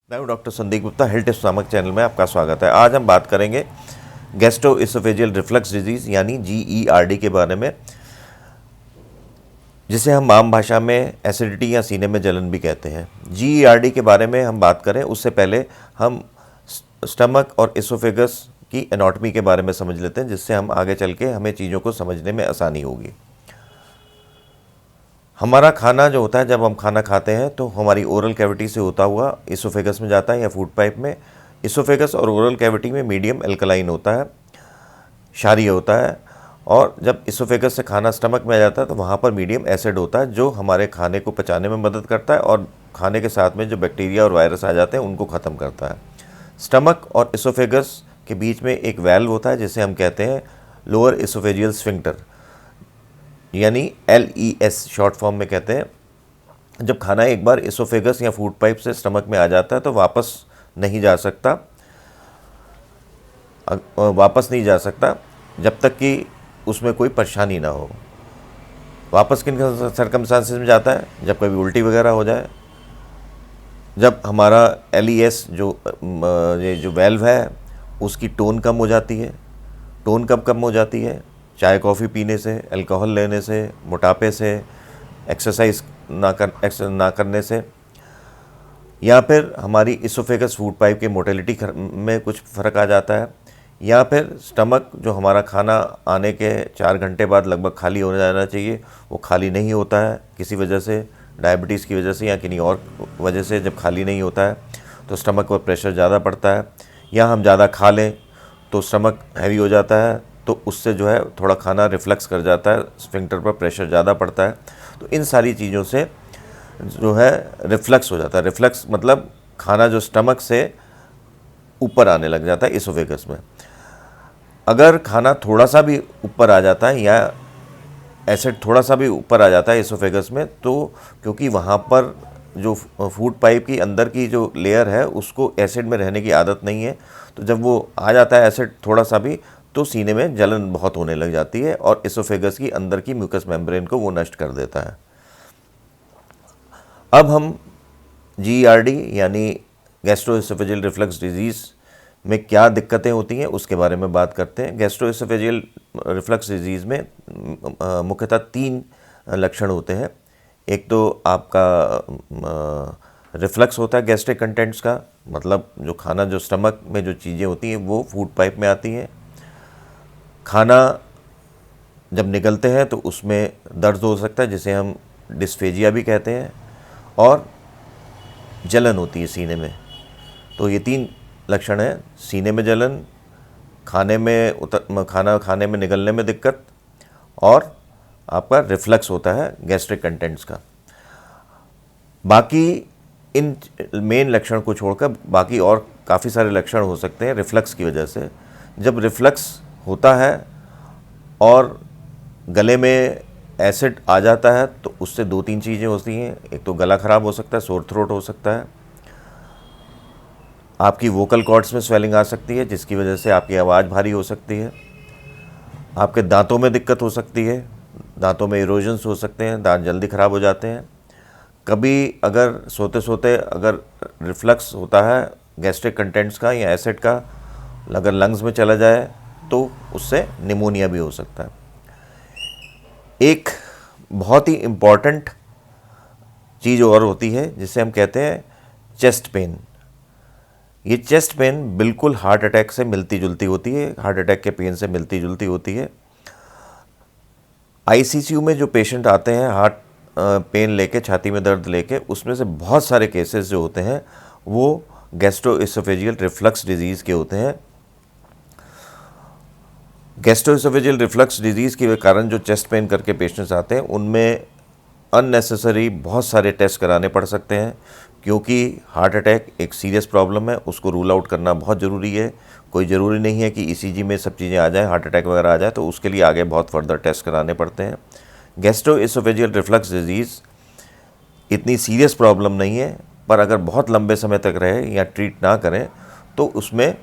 मैं doctor Sandeep Gupta, health tips नामक channel में आपका स्वागत है। आज हम बात करेंगे गैस्ट्रोएसोफेजियल रिफ्लक्स डिजीज़ यानी GERD के बारे में, जिसे हम आम भाषा में एसिडिटी या सीने में जलन भी कहते हैं। GERD के बारे में हम बात करें उससे पहले हम स्टमक और एसोफेगस की एनाटॉमी के बारे में समझ लेते हैं, जिससे हम आगे चल के हमें चीज़ों को समझने में आसानी होगी। हमारा खाना जो होता है, जब हम खाना खाते हैं तो हमारी ओरल कैविटी से होता हुआ इसोफेगस में जाता है या फूड पाइप में। इसोफेगस और ओरल कैविटी में मीडियम एल्कलाइन होता है, क्षारीय होता है, और जब इसोफेगस से खाना स्टमक में आ जाता है तो वहाँ पर मीडियम एसिड होता है, जो हमारे खाने को पचाने में मदद करता है और खाने के साथ में जो बैक्टीरिया और वायरस आ जाते हैं उनको ख़त्म करता है। स्टमक और इसोफेगस के बीच में एक वैल्व होता है जिसे हम कहते हैं लोअर इसोफेजियल स्फिंक्टर, यानी LES शॉर्ट फॉर्म में कहते हैं। जब खाना एक बार इसोफेगस या फूड पाइप से स्टमक में आ जाता है तो वापस नहीं जा सकता जब तक कि उसमें कोई परेशानी ना हो। वापस किन सर्कमस्टांसेस में जाता है? जब कभी उल्टी वगैरह हो जाए, जब हमारा LES ये जो वेल्व है उसकी टोन कम हो जाती है। टोन कब कम हो जाती है? चाय कॉफ़ी पीने से, अल्कोहल लेने से, मोटापे से, एक्सरसाइज ना करने से, या फिर हमारी इसोफेगस फूड पाइप के मोटेलिटी में कुछ फ़र्क आ जाता है, या फिर स्टमक जो हमारा खाना आने के 4 घंटे बाद लगभग खाली हो जाना चाहिए, वो खाली नहीं होता है किसी वजह से, डायबिटीज़ की वजह से या किन्हीं और वजह से। जब खाली नहीं होता है तो स्टमक पर प्रेशर ज़्यादा पड़ता है, या हम ज़्यादा खा लें तो स्टमक हैवी हो जाता है, तो उससे जो है थोड़ा खाना रिफ्लक्स कर जाता है, स्फिंक्टर पर प्रेशर ज़्यादा पड़ता है। तो इन सारी चीज़ों से जो है रिफ्लक्स हो जाता है। रिफ्लक्स मतलब खाना जो स्टमक से ऊपर आने लग जाता है इसोफेगस में। अगर खाना थोड़ा सा भी ऊपर आ जाता है या एसिड थोड़ा सा भी ऊपर आ जाता है इसोफेगस में, तो क्योंकि वहाँ पर जो फूड पाइप की अंदर की जो लेयर है उसको एसिड में रहने की आदत नहीं है, तो जब वो आ जाता है एसिड थोड़ा सा भी, तो सीने में जलन बहुत होने लग जाती है और इसोफेगस की अंदर की म्यूकस मेम्ब्रेन को वो नष्ट कर देता है। अब हम GERD यानी गैस्ट्रोएसोफेजियल रिफ्लक्स डिजीज़ में क्या दिक्कतें होती हैं उसके बारे में बात करते हैं। गैस्ट्रोएसोफेजियल रिफ्लक्स डिजीज़ में मुख्यतः 3 लक्षण होते हैं। एक तो आपका रिफ्लक्स होता है गैस्ट्रिक कंटेंट्स का, मतलब जो खाना जो स्टमक में जो चीज़ें होती हैं वो फूड पाइप में आती हैं। खाना जब निकलते हैं तो उसमें दर्द हो सकता है, जिसे हम डिस्फेजिया भी कहते हैं, और जलन होती है सीने में। तो ये 3 लक्षण हैं: सीने में जलन, खाना खाने में निकलने में दिक्कत, और आपका रिफ्लक्स होता है गैस्ट्रिक कंटेंट्स का। बाकी इन मेन लक्षण को छोड़कर बाकी और काफ़ी सारे लक्षण हो सकते हैं रिफ्लक्स की वजह से। जब रिफ्लक्स होता है और गले में एसिड आ जाता है तो उससे 2-3 चीज़ें होती हैं। एक तो गला ख़राब हो सकता है, सोर थ्रोट हो सकता है, आपकी वोकल कॉर्ड्स में स्वेलिंग आ सकती है जिसकी वजह से आपकी आवाज़ भारी हो सकती है, आपके दांतों में दिक्कत हो सकती है, दांतों में इरोजन्स हो सकते हैं, दांत जल्दी ख़राब हो जाते हैं। कभी अगर सोते सोते अगर रिफ्लक्स होता है गैस्ट्रिक कंटेंट्स का या एसिड का, अगर लंग्स में चला जाए तो उससे निमोनिया भी हो सकता है। एक बहुत ही इम्पॉर्टेंट चीज़ और होती है जिसे हम कहते हैं चेस्ट पेन। ये चेस्ट पेन बिल्कुल हार्ट अटैक से मिलती जुलती होती है, हार्ट अटैक के पेन से मिलती जुलती होती है। ICCU में जो पेशेंट आते हैं हार्ट पेन लेके, छाती में दर्द लेके, उसमें से बहुत सारे केसेस जो होते हैं वो गैस्ट्रोएसोफेजियल रिफ्लक्स डिजीज़ के होते हैं। गैस्ट्रोएसोफेजियल रिफ्लक्स डिजीज़ के कारण जो चेस्ट पेन करके पेशेंट्स आते हैं उनमें अननेसेसरी बहुत सारे टेस्ट कराने पड़ सकते हैं, क्योंकि हार्ट अटैक एक सीरियस प्रॉब्लम है, उसको रूल आउट करना बहुत ज़रूरी है। कोई ज़रूरी नहीं है कि ECG में सब चीज़ें आ जाएँ, हार्ट अटैक वगैरह आ जाए, तो उसके लिए आगे बहुत फर्दर टेस्ट कराने पड़ते हैं। गैस्ट्रोएसोफेजियल रिफ्लक्स डिजीज़ इतनी सीरियस प्रॉब्लम नहीं है, पर अगर बहुत लंबे समय तक रहे या ट्रीट ना करें तो उसमें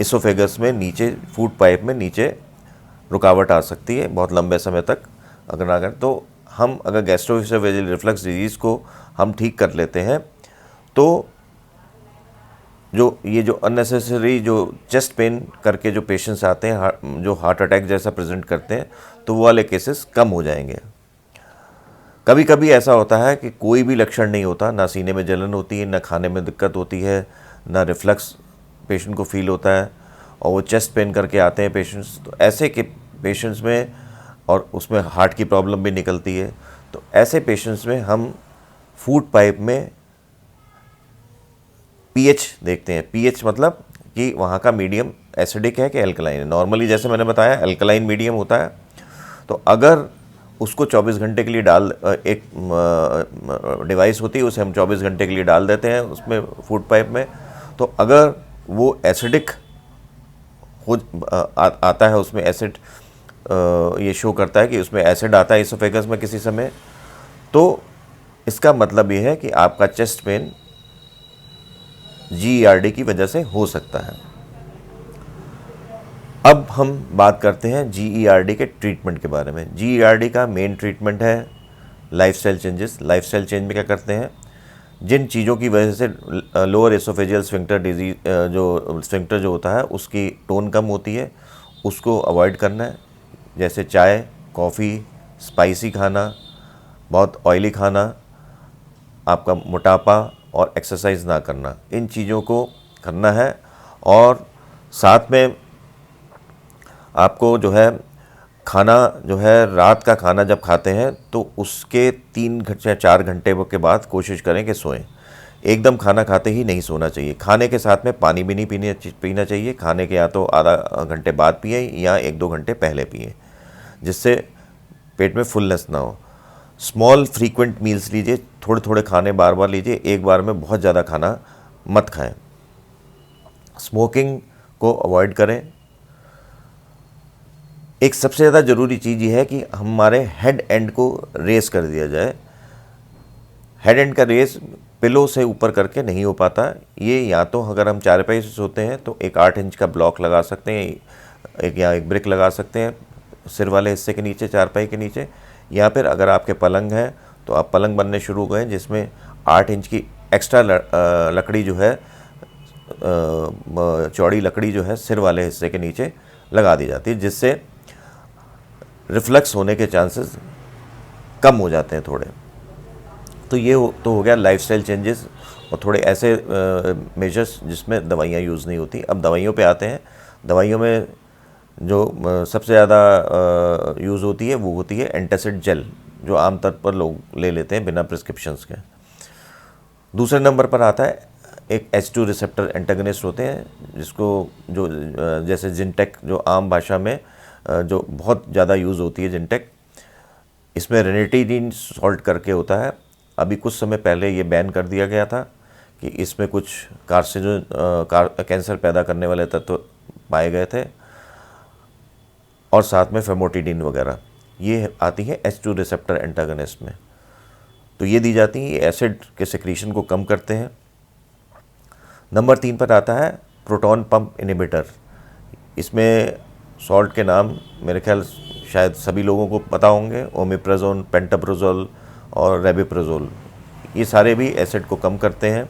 इसोफेगस में नीचे, फूड पाइप में नीचे रुकावट आ सकती है बहुत लंबे समय तक अगर ना करें। तो हम अगर गैस्ट्रोएसोफेजियल रिफ्लक्स डिजीज़ को हम ठीक कर लेते हैं तो ये जो अननेसेसरी जो चेस्ट पेन करके जो पेशेंट्स आते हैं, जो हार्ट अटैक जैसा प्रेजेंट करते हैं, तो वो वाले केसेस कम हो जाएंगे। कभी कभी ऐसा होता है कि कोई भी लक्षण नहीं होता, ना सीने में जलन होती है, ना खाने में दिक्कत होती है, ना रिफ्लक्स पेशेंट को फील होता है, और वो चेस्ट पेन करके आते हैं पेशेंट्स। तो ऐसे के पेशेंट्स में, और उसमें हार्ट की प्रॉब्लम भी निकलती है, तो ऐसे पेशेंट्स में हम फूड पाइप में पीएच देखते हैं। पीएच मतलब कि वहाँ का मीडियम एसिडिक है कि अल्कलाइन है। नॉर्मली जैसे मैंने बताया अल्कलाइन मीडियम होता है, तो अगर उसको 24 घंटे के लिए एक डिवाइस होती है, उसे हम 24 घंटे के लिए डाल देते हैं उसमें फूड पाइप में। तो अगर वो एसिडिक हो आता है, उसमें एसिड ये शो करता है कि उसमें एसिड आता है इसोफेगस में किसी समय, तो इसका मतलब ये है कि आपका चेस्ट पेन GERD की वजह से हो सकता है। अब हम बात करते हैं GERD के ट्रीटमेंट के बारे में। GERD का मेन ट्रीटमेंट है लाइफस्टाइल चेंजेस। लाइफस्टाइल चेंज में क्या करते हैं, जिन चीज़ों की वजह से लोअर एसोफेजियल स्फिंक्टर डिजीज जो स्फिंक्टर जो होता है उसकी टोन कम होती है, उसको अवॉइड करना है। जैसे चाय, कॉफ़ी, स्पाइसी खाना, बहुत ऑयली खाना, आपका मोटापा और एक्सरसाइज ना करना, इन चीज़ों को करना है। और साथ में आपको जो है खाना जो है, रात का खाना जब खाते हैं तो उसके 3 घंटे या 4 घंटे के बाद कोशिश करें कि सोएं। एकदम खाना खाते ही नहीं सोना चाहिए। खाने के साथ में पानी भी नहीं पीना चाहिए। खाने के या तो आधा घंटे बाद पिए या 1-2 घंटे पहले पिए, जिससे पेट में फुलनेस ना हो। स्मॉल फ्रीक्वेंट मील्स लीजिए, थोड़े थोड़े खाने बार बार लीजिए, एक बार में बहुत ज़्यादा खाना मत खाएं। स्मोकिंग को अवॉइड करें। एक सबसे ज़्यादा ज़रूरी चीज़ ये है कि हमारे हेड एंड को रेस कर दिया जाए। हेड एंड का रेस पिलो से ऊपर करके नहीं हो पाता। ये या तो अगर हम चारपाई से सोते हैं तो एक 8 इंच का ब्लॉक लगा सकते हैं, एक ब्रिक लगा सकते हैं सिर वाले हिस्से के नीचे, चारपाई के नीचे। या फिर अगर आपके पलंग है तो आप पलंग बनने शुरू करें जिसमें 8 इंच की एक्स्ट्रा लकड़ी जो है, चौड़ी लकड़ी जो है सिर वाले हिस्से के नीचे लगा दी जाती है, जिससे रिफ्लक्स होने के चांसेस कम हो जाते हैं थोड़े। तो ये तो हो गया लाइफस्टाइल चेंजेस और थोड़े ऐसे मेजर्स जिसमें दवाइयाँ यूज़ नहीं होती। अब दवाइयों पे आते हैं। दवाइयों में जो सबसे ज़्यादा यूज़ होती है वो होती है एंटासिड जेल, जो आमतौर पर लोग ले लेते हैं बिना प्रिस्क्रिप्शंस के। दूसरे नंबर पर आता है एक H2 रिसेप्टर एंटागनिस्ट होते हैं, जिसको जो जैसे जिनटेक जो आम भाषा में जो बहुत ज़्यादा यूज़ होती है जिनटेक, इसमें रेनिटीडीन सॉल्ट करके होता है। अभी कुछ समय पहले ये बैन कर दिया गया था कि इसमें कुछ कैंसर पैदा करने वाले तत्व पाए गए थे, और साथ में फेमोटिडीन वगैरह ये आती है H2 रिसेप्टर एंटागनिस्ट में। तो ये दी जाती है, एसिड के सेक्रीशन को कम करते हैं। नंबर 3 पर आता है प्रोटॉन पंप इनहिबिटर। इसमें सॉल्ट के नाम मेरे ख्याल शायद सभी लोगों को पता होंगे, ओमेप्राजोल, पेंटाप्रोजोल और रेबिप्राजोल। ये सारे भी एसिड को कम करते हैं,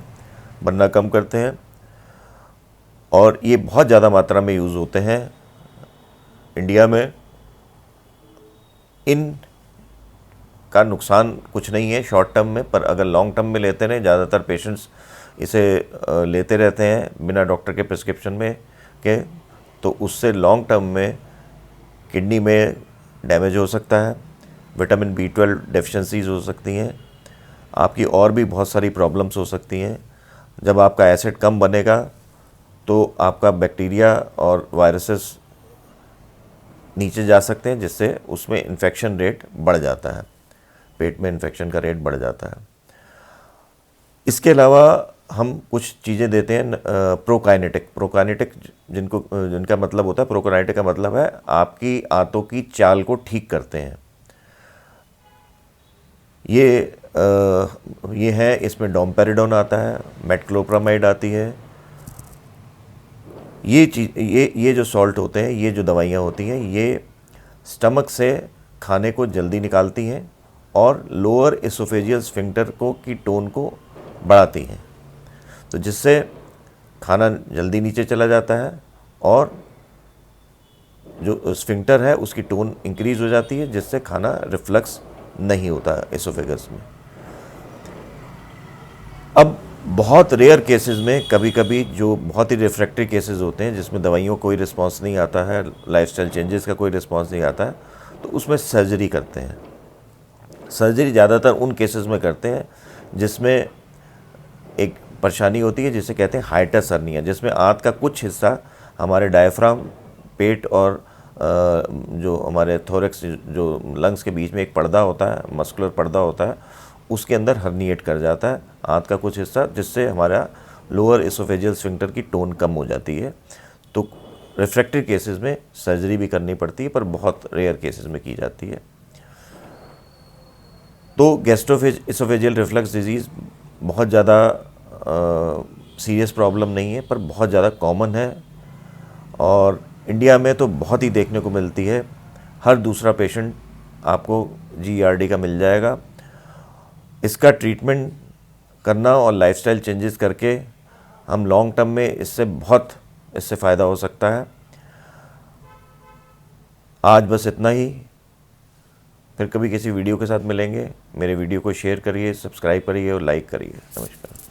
बनना कम करते हैं, और ये बहुत ज़्यादा मात्रा में यूज़ होते हैं इंडिया में। इन का नुकसान कुछ नहीं है शॉर्ट टर्म में, पर अगर लॉन्ग टर्म में लेते रहें, ज़्यादातर पेशेंट्स इसे लेते रहते हैं बिना डॉक्टर के प्रिस्क्रिप्शन में के, तो उससे लॉन्ग टर्म में किडनी में डैमेज हो सकता है, विटामिन B12 डेफिशिएंसीज हो सकती हैं, आपकी और भी बहुत सारी प्रॉब्लम्स हो सकती हैं। जब आपका एसिड कम बनेगा तो आपका बैक्टीरिया और वायरसेस नीचे जा सकते हैं, जिससे उसमें इन्फेक्शन रेट बढ़ जाता है, पेट में इन्फेक्शन का रेट बढ़ जाता है। इसके अलावा हम कुछ चीज़ें देते हैं प्रोकाइनेटिक जिनका मतलब होता है, प्रोकाइनेटिक का मतलब है आपकी आंतों की चाल को ठीक करते हैं। ये है, इसमें डोमपेरिडोन आता है, मेटक्लोप्रामाइड आती है। ये जो सॉल्ट होते हैं, ये जो दवाइयाँ होती हैं, ये स्टमक से खाने को जल्दी निकालती हैं और लोअर एसोफेजियल स्फिंक्टर की टोन को बढ़ाती हैं, तो जिससे खाना जल्दी नीचे चला जाता है और जो स्फिंक्टर है उसकी टोन इंक्रीज हो जाती है, जिससे खाना रिफ्लक्स नहीं होता एसोफेगस में। अब बहुत रेयर केसेस में कभी कभी जो बहुत ही रिफ्रैक्टरी केसेस होते हैं जिसमें दवाइयों कोई रिस्पांस नहीं आता है, लाइफस्टाइल चेंजेस का कोई रिस्पांस नहीं आता है, तो उसमें सर्जरी करते हैं। सर्जरी ज़्यादातर उन केसेस में करते हैं जिसमें एक परेशानी होती है जिसे कहते हैं हाइटस हर्निया, जिसमें आंत का कुछ हिस्सा हमारे डायफ्राम, पेट और जो हमारे थोरैक्स, जो लंग्स के बीच में एक पर्दा होता है, मस्कुलर पर्दा होता है, उसके अंदर हर्निएट कर जाता है आंत का कुछ हिस्सा, जिससे हमारा लोअर एसोफेजियल स्फिंक्टर की टोन कम हो जाती है। तो रिफ्रैक्टरी केसेस में सर्जरी भी करनी पड़ती है, पर बहुत रेयर केसेस में की जाती है। तो गैस्ट्रोएसोफेजियल रिफ्लक्स डिजीज़ बहुत ज़्यादा सीरियस प्रॉब्लम नहीं है, पर बहुत ज़्यादा कॉमन है और इंडिया में तो बहुत ही देखने को मिलती है। हर दूसरा पेशेंट आपको GERD का मिल जाएगा। इसका ट्रीटमेंट करना और लाइफस्टाइल चेंजेस करके हम लॉन्ग टर्म में इससे फ़ायदा हो सकता है। आज बस इतना ही, फिर कभी किसी वीडियो के साथ मिलेंगे। मेरे वीडियो को शेयर करिए, सब्सक्राइब करिए और लाइक करिए। नमस्कार।